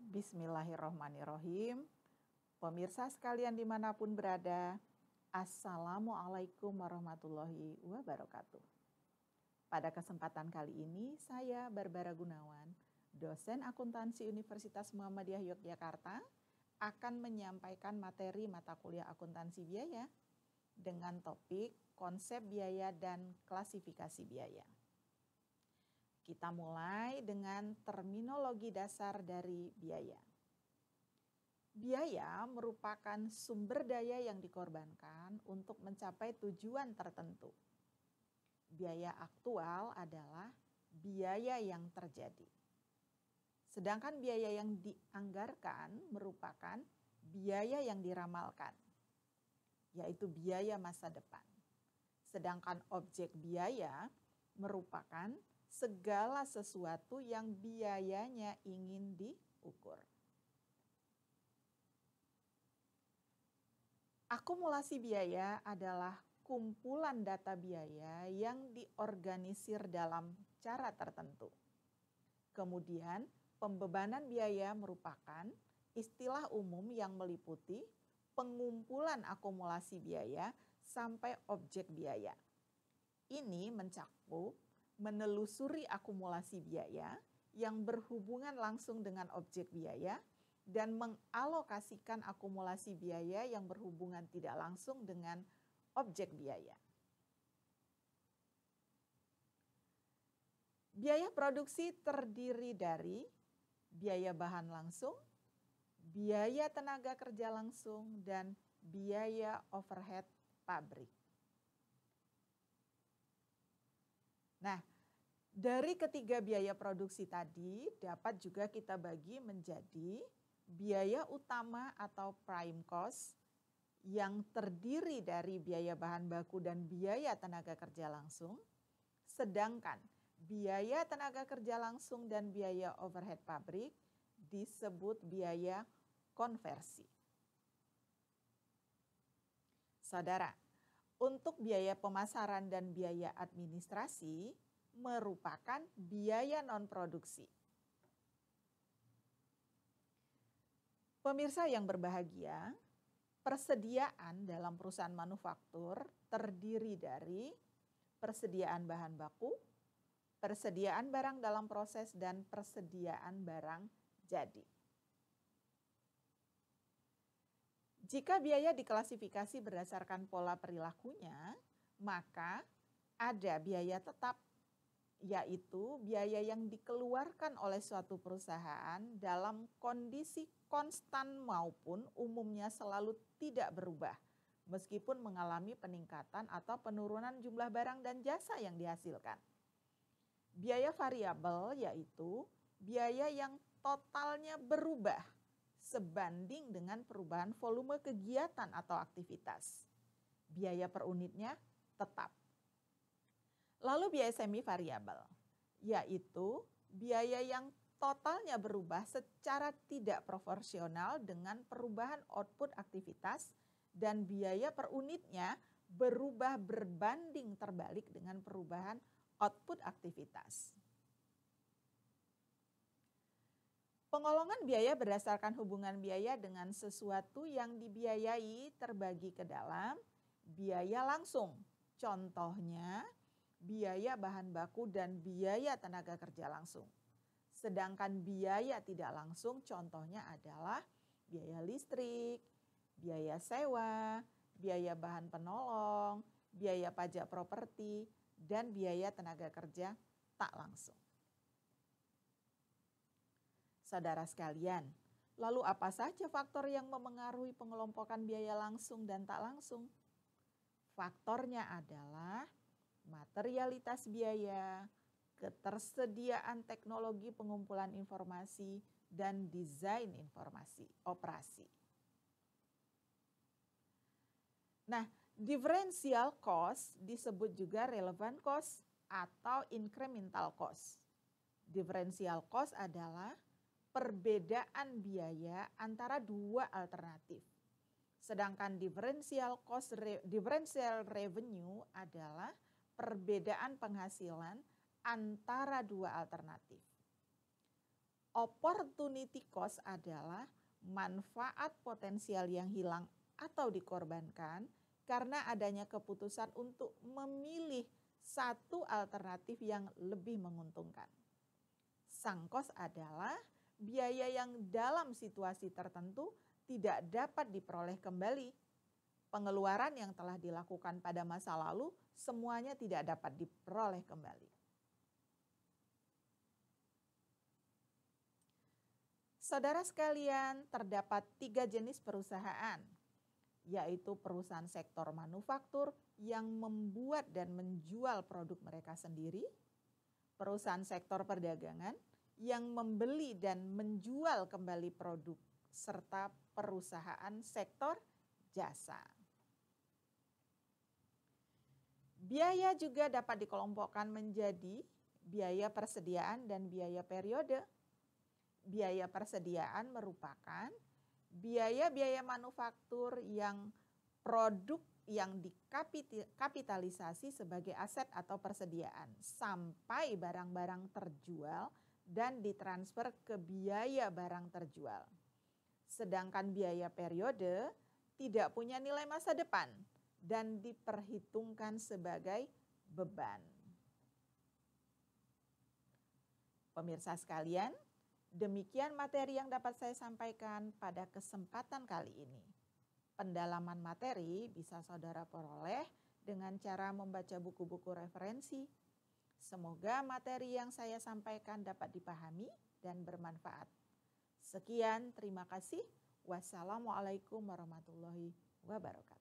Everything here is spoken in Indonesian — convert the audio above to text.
Bismillahirrohmanirrohim. Pemirsa sekalian dimanapun berada, Assalamualaikum warahmatullahi wabarakatuh. Pada kesempatan kali ini, saya Barbara Gunawan, dosen akuntansi Universitas Muhammadiyah Yogyakarta, akan menyampaikan materi mata kuliah akuntansi biaya dengan topik konsep biaya dan klasifikasi biaya. Kita mulai dengan terminologi dasar dari biaya. Biaya merupakan sumber daya yang dikorbankan untuk mencapai tujuan tertentu. Biaya aktual adalah biaya yang terjadi. Sedangkan biaya yang dianggarkan merupakan biaya yang diramalkan, yaitu biaya masa depan. Sedangkan objek biaya merupakan segala sesuatu yang biayanya ingin diukur. Akumulasi biaya adalah kumpulan data biaya yang diorganisir dalam cara tertentu. Kemudian, pembebanan biaya merupakan istilah umum yang meliputi pengumpulan akumulasi biaya sampai objek biaya. Ini mencakup menelusuri akumulasi biaya yang berhubungan langsung dengan objek biaya dan mengalokasikan akumulasi biaya yang berhubungan tidak langsung dengan objek biaya. Biaya produksi terdiri dari biaya bahan langsung, biaya tenaga kerja langsung, dan biaya overhead pabrik. Nah, dari ketiga biaya produksi tadi dapat juga kita bagi menjadi biaya utama atau prime cost yang terdiri dari biaya bahan baku dan biaya tenaga kerja langsung, sedangkan biaya tenaga kerja langsung dan biaya overhead pabrik disebut biaya konversi. Saudara, untuk biaya pemasaran dan biaya administrasi merupakan biaya non-produksi. Pemirsa yang berbahagia, persediaan dalam perusahaan manufaktur terdiri dari persediaan bahan baku, persediaan barang dalam proses, dan persediaan barang jadi. Jika biaya diklasifikasi berdasarkan pola perilakunya, maka ada biaya tetap, yaitu biaya yang dikeluarkan oleh suatu perusahaan dalam kondisi konstan maupun umumnya selalu tidak berubah, meskipun mengalami peningkatan atau penurunan jumlah barang dan jasa yang dihasilkan. Biaya variabel yaitu biaya yang totalnya berubah sebanding dengan perubahan volume kegiatan atau aktivitas. Biaya per unitnya tetap. Lalu biaya semi variabel, yaitu biaya yang totalnya berubah secara tidak proporsional dengan perubahan output aktivitas dan biaya per unitnya berubah berbanding terbalik dengan perubahan output aktivitas. Pengolongan biaya berdasarkan hubungan biaya dengan sesuatu yang dibiayai terbagi ke dalam biaya langsung. Contohnya biaya bahan baku dan biaya tenaga kerja langsung. Sedangkan biaya tidak langsung contohnya adalah biaya listrik, biaya sewa, biaya bahan penolong, biaya pajak properti, dan biaya tenaga kerja tak langsung. Saudara sekalian, lalu apa saja faktor yang memengaruhi pengelompokan biaya langsung dan tak langsung? Faktornya adalah materialitas biaya, ketersediaan teknologi pengumpulan informasi, dan desain informasi operasi. Nah, differential cost disebut juga relevant cost atau incremental cost. Differential cost adalah perbedaan biaya antara dua alternatif. Sedangkan differential revenue adalah perbedaan penghasilan antara dua alternatif. Opportunity cost adalah manfaat potensial yang hilang atau dikorbankan karena adanya keputusan untuk memilih satu alternatif yang lebih menguntungkan. Sunk cost adalah biaya yang dalam situasi tertentu tidak dapat diperoleh kembali. Pengeluaran yang telah dilakukan pada masa lalu semuanya tidak dapat diperoleh kembali. Saudara sekalian, terdapat 3 jenis perusahaan, yaitu perusahaan sektor manufaktur yang membuat dan menjual produk mereka sendiri, perusahaan sektor perdagangan yang membeli dan menjual kembali produk, serta perusahaan sektor jasa. Biaya juga dapat dikelompokkan menjadi biaya persediaan dan biaya periode. Biaya persediaan merupakan biaya-biaya manufaktur yang produk yang dikapitalisasi sebagai aset atau persediaan sampai barang-barang terjual dan ditransfer ke biaya barang terjual. Sedangkan biaya periode tidak punya nilai masa depan dan diperhitungkan sebagai beban. Pemirsa sekalian, demikian materi yang dapat saya sampaikan pada kesempatan kali ini. Pendalaman materi bisa saudara peroleh dengan cara membaca buku-buku referensi. Semoga materi yang saya sampaikan dapat dipahami dan bermanfaat. Sekian, terima kasih. Wassalamualaikum warahmatullahi wabarakatuh.